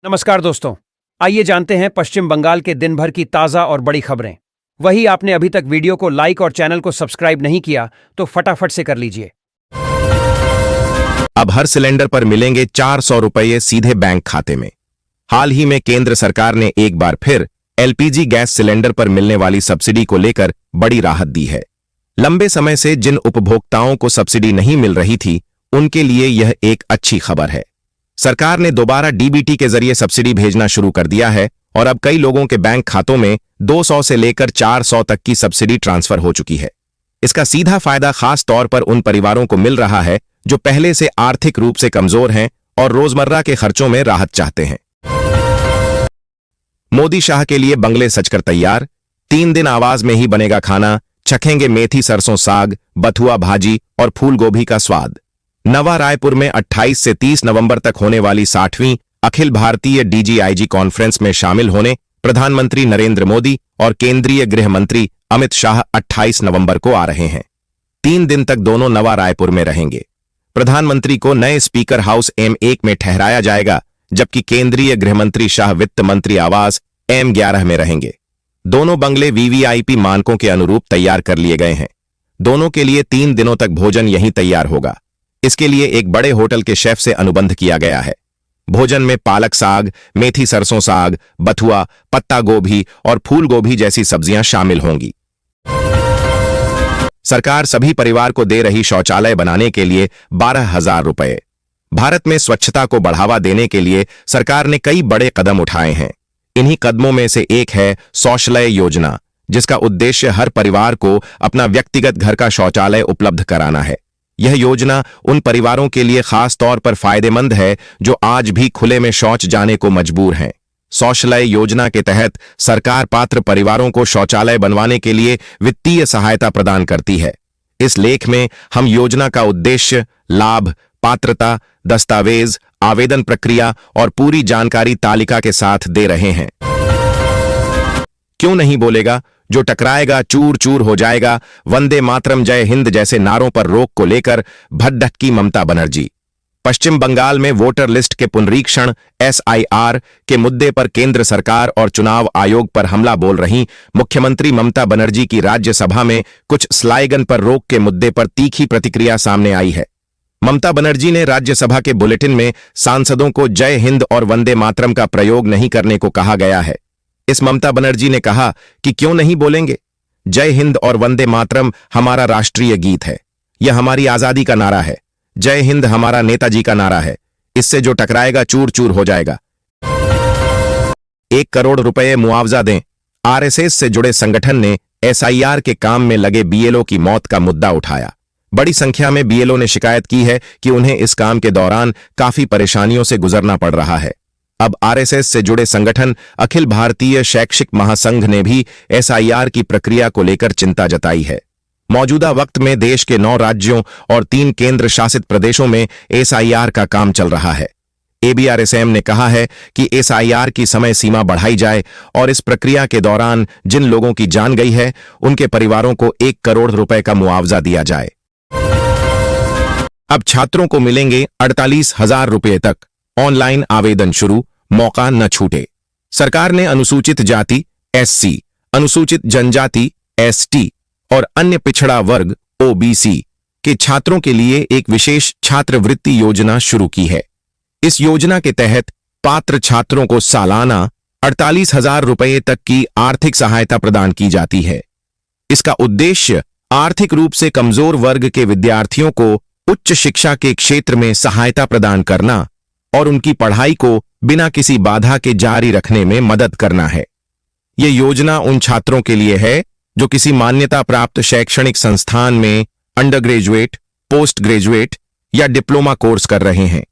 नमस्कार दोस्तों, आइए जानते हैं पश्चिम बंगाल के दिन भर की ताज़ा और बड़ी खबरें। वही आपने अभी तक वीडियो को लाइक और चैनल को सब्सक्राइब नहीं किया तो फटाफट से कर लीजिए। अब हर सिलेंडर पर मिलेंगे 400 रुपये सीधे बैंक खाते में। हाल ही में केंद्र सरकार ने एक बार फिर एलपीजी गैस सिलेंडर पर मिलने वाली सब्सिडी को लेकर बड़ी राहत दी है। लंबे समय से जिन उपभोक्ताओं को सब्सिडी नहीं मिल रही थी, उनके लिए यह एक अच्छी खबर है। सरकार ने दोबारा डीबीटी के जरिए सब्सिडी भेजना शुरू कर दिया है और अब कई लोगों के बैंक खातों में 200 से लेकर 400 तक की सब्सिडी ट्रांसफर हो चुकी है। इसका सीधा फायदा खास तौर पर उन परिवारों को मिल रहा है जो पहले से आर्थिक रूप से कमजोर हैं और रोजमर्रा के खर्चों में राहत चाहते हैं। मोदी शाह के लिए बंगले सजकर तैयार। 3 दिन आवाज में ही बनेगा खाना, चखेंगे मेथी सरसों साग, बथुआ भाजी और फूल गोभी का स्वाद। नवा रायपुर में 28 से 30 नवंबर तक होने वाली 60वीं अखिल भारतीय डीजीआईजी कॉन्फ्रेंस में शामिल होने प्रधानमंत्री नरेंद्र मोदी और केंद्रीय गृह मंत्री अमित शाह 28 नवंबर को आ रहे हैं। 3 दिन तक दोनों नवा रायपुर में रहेंगे। प्रधानमंत्री को नए स्पीकर हाउस M1 में ठहराया जाएगा, जबकि केंद्रीय गृह मंत्री शाह वित्त मंत्री आवास M11 में रहेंगे। दोनों बंगले वीवीआईपी मानकों के अनुरूप तैयार कर लिए गए हैं। दोनों के लिए 3 दिनों तक भोजन यहीं तैयार होगा। इसके लिए एक बड़े होटल के शेफ से अनुबंध किया गया है। भोजन में पालक साग, मेथी सरसों साग, बथुआ, पत्ता गोभी और फूल गोभी जैसी सब्जियां शामिल होंगी। सरकार सभी परिवार को दे रही शौचालय बनाने के लिए 12,000 रुपये। भारत में स्वच्छता को बढ़ावा देने के लिए सरकार ने कई बड़े कदम उठाए हैं। इन्हीं कदमों में से एक है शौचालय योजना, जिसका उद्देश्य हर परिवार को अपना व्यक्तिगत घर का शौचालय उपलब्ध कराना है। यह योजना उन परिवारों के लिए खास तौर पर फायदेमंद है जो आज भी खुले में शौच जाने को मजबूर हैं। शौचालय योजना के तहत सरकार पात्र परिवारों को शौचालय बनवाने के लिए वित्तीय सहायता प्रदान करती है। इस लेख में हम योजना का उद्देश्य, लाभ, पात्रता, दस्तावेज, आवेदन प्रक्रिया और पूरी जानकारी तालिका के साथ दे रहे हैं। क्यों नहीं बोलेगा, जो टकराएगा चूर चूर हो जाएगा। वंदे मातरम, जय हिंद जैसे नारों पर रोक को लेकर भड़की ममता बनर्जी। पश्चिम बंगाल में वोटर लिस्ट के पुनरीक्षण SIR के मुद्दे पर केंद्र सरकार और चुनाव आयोग पर हमला बोल रही मुख्यमंत्री ममता बनर्जी की राज्यसभा में कुछ स्लाइगन पर रोक के मुद्दे पर तीखी प्रतिक्रिया सामने आई है। ममता बनर्जी ने राज्यसभा के बुलेटिन में सांसदों को जय हिंद और वंदे मातरम का प्रयोग नहीं करने को कहा गया है। इस ममता बनर्जी ने कहा कि क्यों नहीं बोलेंगे। जय हिंद और वंदे मातरम हमारा राष्ट्रीय गीत है। यह हमारी आजादी का नारा है। जय हिंद हमारा नेताजी का नारा है। इससे जो टकराएगा चूर चूर हो जाएगा। 1 करोड़ रुपए मुआवजा दें। RSS से जुड़े संगठन ने SIR के काम में लगे BLO की मौत का मुद्दा उठाया। बड़ी संख्या में BLO ने शिकायत की है कि उन्हें इस काम के दौरान काफी परेशानियों से गुजरना पड़ रहा है। अब RSS से जुड़े संगठन अखिल भारतीय शैक्षिक महासंघ ने भी SIR की प्रक्रिया को लेकर चिंता जताई है। मौजूदा वक्त में देश के 9 राज्यों और 3 केंद्र शासित प्रदेशों में SIR का काम चल रहा है। ABRSM ने कहा है कि SIR की समय सीमा बढ़ाई जाए और इस प्रक्रिया के दौरान जिन लोगों की जान गई है, उनके परिवारों को 1 करोड़ रुपए का मुआवजा दिया जाए। अब छात्रों को मिलेंगे 48,000 रुपये तक। ऑनलाइन आवेदन शुरू, मौका न छूटे। सरकार ने अनुसूचित जाति SC, अनुसूचित जनजाति ST और अन्य पिछड़ा वर्ग OBC के छात्रों के लिए एक विशेष छात्रवृत्ति योजना शुरू की है। इस योजना के तहत पात्र छात्रों को सालाना 48,000 रुपये तक की आर्थिक सहायता प्रदान की जाती है। इसका उद्देश्य आर्थिक रूप से कमजोर वर्ग के विद्यार्थियों को उच्च शिक्षा के क्षेत्र में सहायता प्रदान करना और उनकी पढ़ाई को बिना किसी बाधा के जारी रखने में मदद करना है। यह योजना उन छात्रों के लिए है जो किसी मान्यता प्राप्त शैक्षणिक संस्थान में अंडर ग्रेजुएट, पोस्ट ग्रेजुएट या डिप्लोमा कोर्स कर रहे हैं।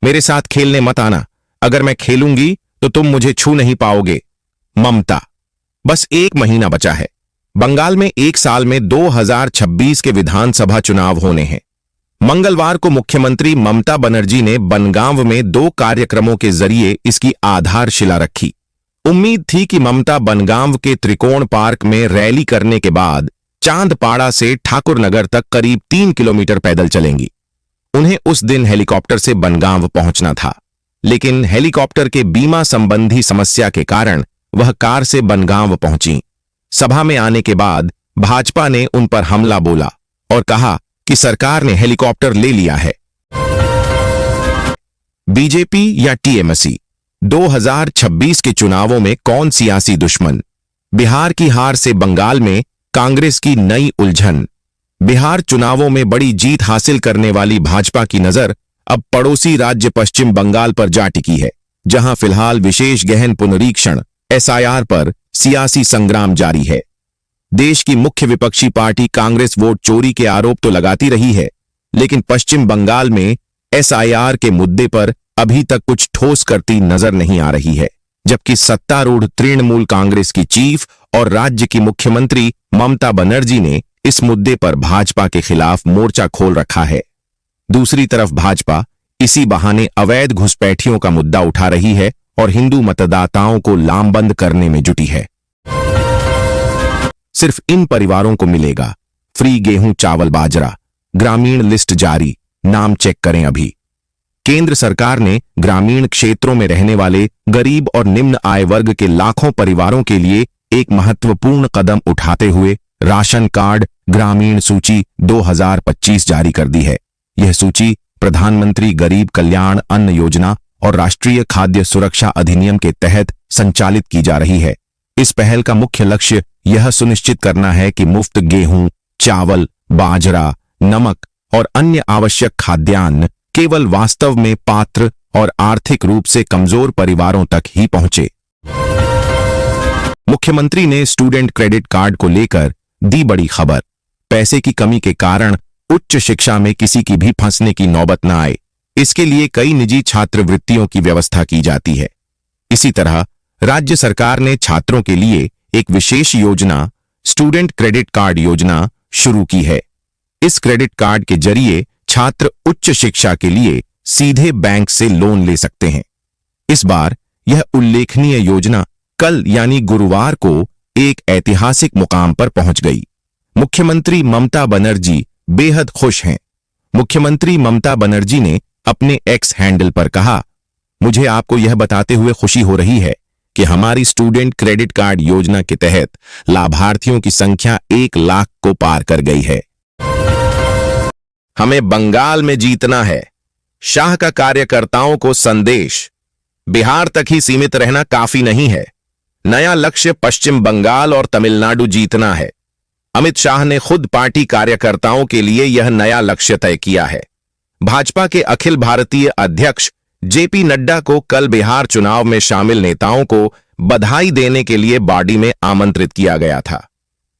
मेरे साथ खेलने मत आना। अगर मैं खेलूंगी तो तुम मुझे छू नहीं पाओगे। ममता। बस 1 महीना बचा है। बंगाल में 1 साल में 2026 के विधानसभा चुनाव होने हैं। मंगलवार को मुख्यमंत्री ममता बनर्जी ने बनगांव में 2 कार्यक्रमों के जरिए इसकी आधारशिला रखी। उम्मीद थी कि ममता बनगांव के त्रिकोण पार्क में रैली करने के बाद चांदपाड़ा से ठाकुरनगर तक करीब 3 किलोमीटर पैदल चलेंगी। उन्हें उस दिन हेलीकॉप्टर से बनगांव पहुंचना था, लेकिन हेलीकॉप्टर के बीमा संबंधी समस्या के कारण वह कार से बनगांव पहुंची। सभा में आने के बाद भाजपा ने उन पर हमला बोला और कहा कि सरकार ने हेलीकॉप्टर ले लिया है। बीजेपी या टीएमसी, 2026 के चुनावों में कौन सियासी दुश्मन? बिहार की हार से बंगाल में कांग्रेस की नई उलझन। बिहार चुनावों में बड़ी जीत हासिल करने वाली भाजपा की नजर अब पड़ोसी राज्य पश्चिम बंगाल पर जा टिकी है, जहां फिलहाल विशेष गहन पुनरीक्षण एसआईआर पर सियासी संग्राम जारी है। देश की मुख्य विपक्षी पार्टी कांग्रेस वोट चोरी के आरोप तो लगाती रही है, लेकिन पश्चिम बंगाल में एसआईआर के मुद्दे पर अभी तक कुछ ठोस करती नजर नहीं आ रही है, जबकि सत्तारूढ़ तृणमूल कांग्रेस की चीफ और राज्य की मुख्यमंत्री ममता बनर्जी ने इस मुद्दे पर भाजपा के खिलाफ मोर्चा खोल रखा है। दूसरी तरफ भाजपा इसी बहाने अवैध घुसपैठियों का मुद्दा उठा रही है और हिंदू मतदाताओं को लामबंद करने में जुटी है। सिर्फ इन परिवारों को मिलेगा फ्री गेहूं, चावल, बाजरा। ग्रामीण लिस्ट जारी, नाम चेक करें अभी। केंद्र सरकार ने ग्रामीण क्षेत्रों में रहने वाले गरीब और निम्न आय वर्ग के लाखों परिवारों के लिए एक महत्वपूर्ण कदम उठाते हुए राशन कार्ड ग्रामीण सूची 2025 जारी कर दी है। यह सूची प्रधानमंत्री गरीब कल्याण अन्न योजना और राष्ट्रीय खाद्य सुरक्षा अधिनियम के तहत संचालित की जा रही है। इस पहल का मुख्य लक्ष्य यह सुनिश्चित करना है कि मुफ्त गेहूं, चावल, बाजरा, नमक और अन्य आवश्यक खाद्यान्न केवल वास्तव में पात्र और आर्थिक रूप से कमजोर परिवारों तक ही पहुंचे। मुख्यमंत्री ने स्टूडेंट क्रेडिट कार्ड को लेकर दी बड़ी खबर। पैसे की कमी के कारण उच्च शिक्षा में किसी की भी फंसने की नौबत न आए, इसके लिए कई निजी छात्रवृत्तियों की व्यवस्था की जाती है। इसी तरह राज्य सरकार ने छात्रों के लिए एक विशेष योजना स्टूडेंट क्रेडिट कार्ड योजना शुरू की है। इस क्रेडिट कार्ड के जरिए छात्र उच्च शिक्षा के लिए सीधे बैंक से लोन ले सकते हैं। इस बार यह उल्लेखनीय योजना कल यानी गुरुवार को एक ऐतिहासिक मुकाम पर पहुंच गई। मुख्यमंत्री ममता बनर्जी बेहद खुश हैं। मुख्यमंत्री ममता बनर्जी ने अपने एक्स हैंडल पर कहा, मुझे आपको यह बताते हुए खुशी हो रही है कि हमारी स्टूडेंट क्रेडिट कार्ड योजना के तहत लाभार्थियों की संख्या 1 लाख को पार कर गई है। हमें बंगाल में जीतना है, शाह का कार्यकर्ताओं को संदेश। बिहार तक ही सीमित रहना काफी नहीं है, नया लक्ष्य पश्चिम बंगाल और तमिलनाडु जीतना है। अमित शाह ने खुद पार्टी कार्यकर्ताओं के लिए यह नया लक्ष्य तय किया है। भाजपा के अखिल भारतीय अध्यक्ष जेपी नड्डा को कल बिहार चुनाव में शामिल नेताओं को बधाई देने के लिए बाड़ी में आमंत्रित किया गया था।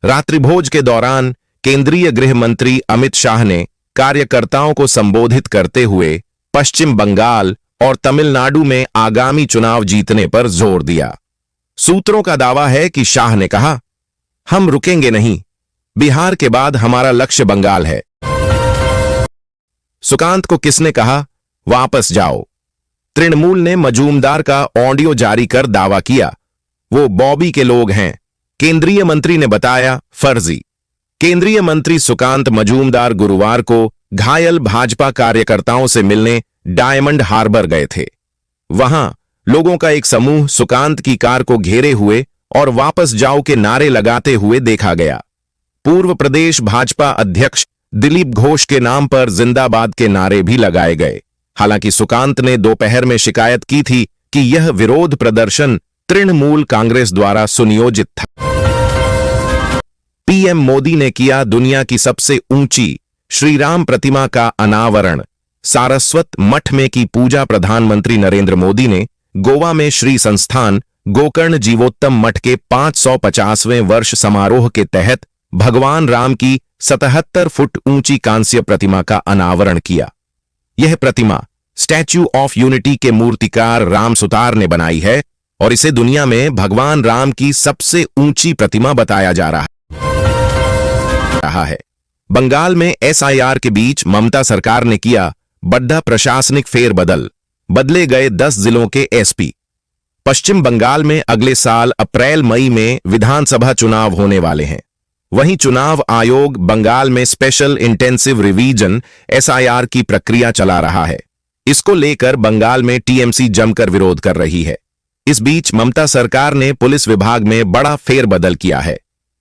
रात्रिभोज के दौरान केंद्रीय गृह मंत्री अमित शाह ने कार्यकर्ताओं को संबोधित करते हुए पश्चिम बंगाल और तमिलनाडु में आगामी चुनाव जीतने पर जोर दिया। सूत्रों का दावा है कि शाह ने कहा, हम रुकेंगे नहीं, बिहार के बाद हमारा लक्ष्य बंगाल है। सुकांत को किसने कहा वापस जाओ? तृणमूल ने मजूमदार का ऑडियो जारी कर दावा किया वो बॉबी के लोग हैं। केंद्रीय मंत्री ने बताया फर्जी। केंद्रीय मंत्री सुकांत मजूमदार गुरुवार को घायल भाजपा कार्यकर्ताओं से मिलने डायमंड हार्बर गए थे। वहां लोगों का एक समूह सुकांत की कार को घेरे हुए और वापस जाओ के नारे लगाते हुए देखा गया। पूर्व प्रदेश भाजपा अध्यक्ष दिलीप घोष के नाम पर जिंदाबाद के नारे भी लगाए गए। हालांकि सुकांत ने दोपहर में शिकायत की थी कि यह विरोध प्रदर्शन तृणमूल कांग्रेस द्वारा सुनियोजित था। पीएम मोदी ने किया दुनिया की सबसे ऊंची श्रीराम प्रतिमा का अनावरण। सारस्वत मठ में की पूजा। प्रधानमंत्री नरेंद्र मोदी ने गोवा में श्री संस्थान गोकर्ण जीवोत्तम मठ के 550वें वर्ष समारोह के तहत भगवान राम की 77 फुट ऊंची कांस्य प्रतिमा का अनावरण किया। यह प्रतिमा स्टैच्यू ऑफ यूनिटी के मूर्तिकार राम सुतार ने बनाई है और इसे दुनिया में भगवान राम की सबसे ऊंची प्रतिमा बताया जा रहा है। बंगाल में एसआईआर के बीच ममता सरकार ने किया बड़ा प्रशासनिक फेरबदल। बदले गए 10 जिलों के एसपी। पश्चिम बंगाल में अगले साल अप्रैल मई में विधानसभा चुनाव होने वाले हैं। वहीं चुनाव आयोग बंगाल में स्पेशल इंटेंसिव रिवीजन एसआईआर की प्रक्रिया चला रहा है। इसको लेकर बंगाल में टीएमसी जमकर विरोध कर रही है। इस बीच ममता सरकार ने पुलिस विभाग में बड़ा फेरबदल किया है।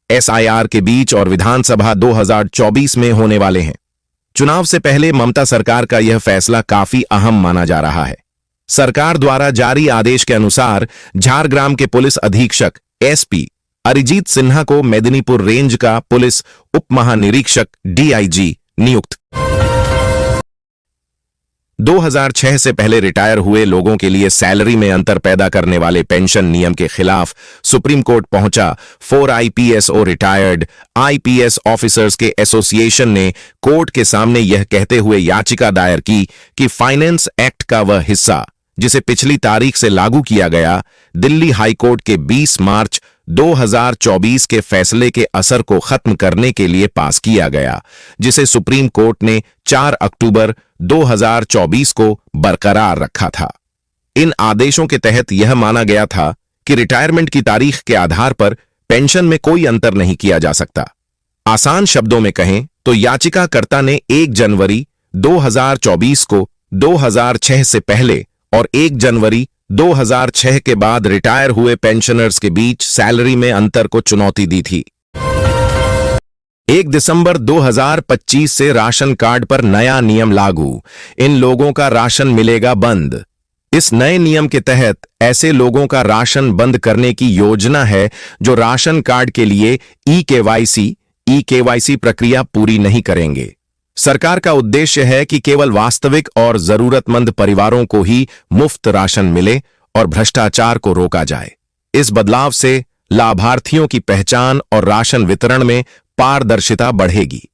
एसआईआर के बीच और विधानसभा 2024 में होने वाले हैं। चुनाव से पहले ममता सरकार का यह फैसला काफी अहम माना जा रहा है। सरकार द्वारा जारी आदेश के अनुसार झारग्राम के पुलिस अधीक्षक एसपी अरिजीत सिन्हा को मेदिनीपुर रेंज का पुलिस उप महानिरीक्षक डीआईजी नियुक्त। 2006 से पहले रिटायर हुए लोगों के लिए सैलरी में अंतर पैदा करने वाले पेंशन नियम के खिलाफ सुप्रीम कोर्ट पहुंचा 4 आईपीएसओ रिटायर्ड आईपीएस ऑफिसर्स के एसोसिएशन ने कोर्ट के सामने यह कहते हुए याचिका दायर की कि फाइनेंस एक्ट का वह हिस्सा जिसे पिछली तारीख से लागू किया गया, दिल्ली हाईकोर्ट के 20 मार्च 2024 के फैसले के असर को खत्म करने के लिए पास किया गया, जिसे सुप्रीम कोर्ट ने 4 अक्टूबर 2024 को बरकरार रखा था। इन आदेशों के तहत यह माना गया था कि रिटायरमेंट की तारीख के आधार पर पेंशन में कोई अंतर नहीं किया जा सकता। आसान शब्दों में कहें तो याचिकाकर्ता ने 1 जनवरी 2024 को 2006 से पहले और 1 जनवरी 2006 के बाद रिटायर हुए पेंशनर्स के बीच सैलरी में अंतर को चुनौती दी थी। 1 दिसंबर 2025 से राशन कार्ड पर नया नियम लागू, इन लोगों का राशन मिलेगा बंद। इस नए नियम के तहत ऐसे लोगों का राशन बंद करने की योजना है जो राशन कार्ड के लिए ई-केवाईसी प्रक्रिया पूरी नहीं करेंगे। सरकार का उद्देश्य है कि केवल वास्तविक और जरूरतमंद परिवारों को ही मुफ्त राशन मिले और भ्रष्टाचार को रोका जाए। इस बदलाव से लाभार्थियों की पहचान और राशन वितरण में पारदर्शिता बढ़ेगी।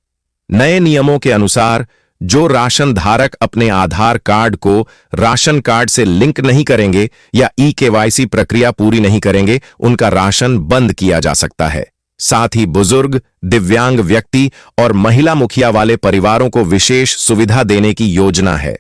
नए नियमों के अनुसार जो राशन धारक अपने आधार कार्ड को राशन कार्ड से लिंक नहीं करेंगे या ई-केवाईसी प्रक्रिया पूरी नहीं करेंगे, उनका राशन बंद किया जा सकता है। साथ ही बुजुर्ग, दिव्यांग व्यक्ति और महिला मुखिया वाले परिवारों को विशेष सुविधा देने की योजना है।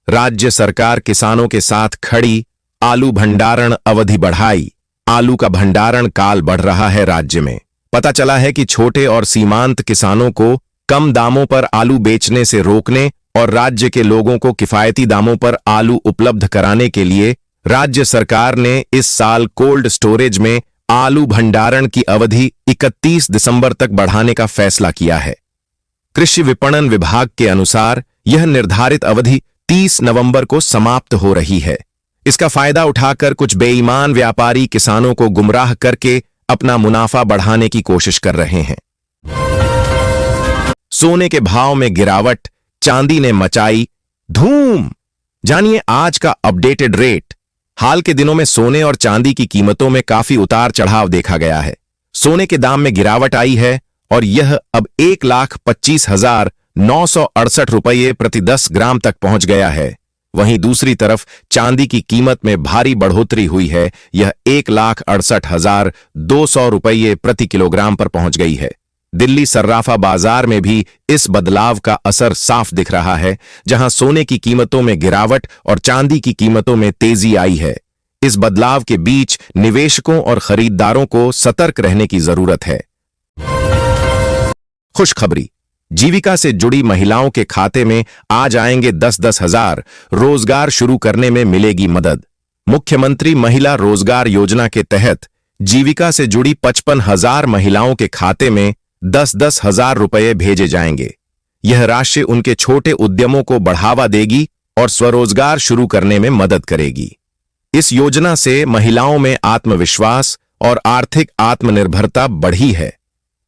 राज्य सरकार किसानों के साथ खड़ी, आलू भंडारण अवधि बढ़ाई। आलू का भंडारण काल बढ़ रहा है राज्य में। पता चला है कि छोटे और सीमांत किसानों को कम दामों पर आलू बेचने से रोकने और राज्य के लोगों को किफायती दामों पर आलू उपलब्ध कराने के लिए राज्य सरकार ने इस साल कोल्ड स्टोरेज में आलू भंडारण की अवधि 31 दिसंबर तक बढ़ाने का फैसला किया है। कृषि विपणन विभाग के अनुसार यह निर्धारित अवधि 30 नवंबर को समाप्त हो रही है। इसका फायदा उठाकर कुछ बेईमान व्यापारी किसानों को गुमराह करके अपना मुनाफा बढ़ाने की कोशिश कर रहे हैं। सोने के भाव में गिरावट, चांदी ने मचाई धूम। जानिए आज का अपडेटेड रेट। हाल के दिनों में सोने और चांदी की कीमतों में काफी उतार चढ़ाव देखा गया है। सोने के दाम में गिरावट आई है और यह अब 1,25,968 रुपये प्रति 10 ग्राम तक पहुंच गया है। वहीं दूसरी तरफ चांदी की कीमत में भारी बढ़ोतरी हुई है। यह 1,68,200 रुपये प्रति किलोग्राम पर पहुंच गई है। दिल्ली सर्राफा बाजार में भी इस बदलाव का असर साफ दिख रहा है, जहां सोने की कीमतों में गिरावट और चांदी की कीमतों में तेजी आई है। इस बदलाव के बीच निवेशकों और खरीदारों को सतर्क रहने की जरूरत है। खुशखबरी, जीविका से जुड़ी महिलाओं के खाते में आ जाएंगे 10-10 हजार, रोजगार शुरू करने में मिलेगी मदद। मुख्यमंत्री महिला रोजगार योजना के तहत जीविका से जुड़ी 55,000 महिलाओं के खाते में 10-10 हजार रुपये भेजे जाएंगे। यह राशि उनके छोटे उद्यमों को बढ़ावा देगी और स्वरोजगार शुरू करने में मदद करेगी। इस योजना से महिलाओं में आत्मविश्वास और आर्थिक आत्मनिर्भरता बढ़ी है।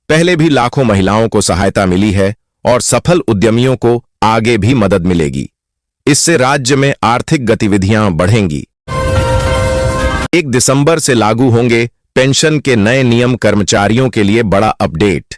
पहले भी लाखों महिलाओं को सहायता मिली है और सफल उद्यमियों को आगे भी मदद मिलेगी। इससे राज्य में आर्थिक गतिविधियां बढ़ेंगी। 1 दिसंबर से लागू होंगे पेंशन के नए नियम। कर्मचारियों के लिए बड़ा अपडेट।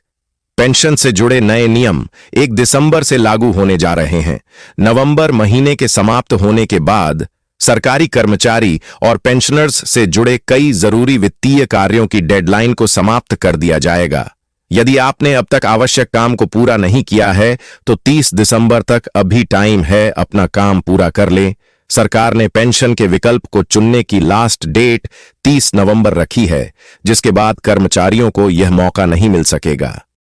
पेंशन से जुड़े नए नियम 1 दिसंबर से लागू होने जा रहे हैं। नवंबर महीने के समाप्त होने के बाद सरकारी कर्मचारी और पेंशनर्स से जुड़े कई जरूरी वित्तीय कार्यों की डेडलाइन को समाप्त कर दिया जाएगा। यदि आपने अब तक आवश्यक काम को पूरा नहीं किया है तो 30 दिसंबर तक अभी टाइम है, अपना काम पूरा कर लें। सरकार ने पेंशन के विकल्प को चुनने की लास्ट डेट 30 नवंबर रखी है, जिसके बाद कर्मचारियों को यह मौका नहीं मिल सकेगा।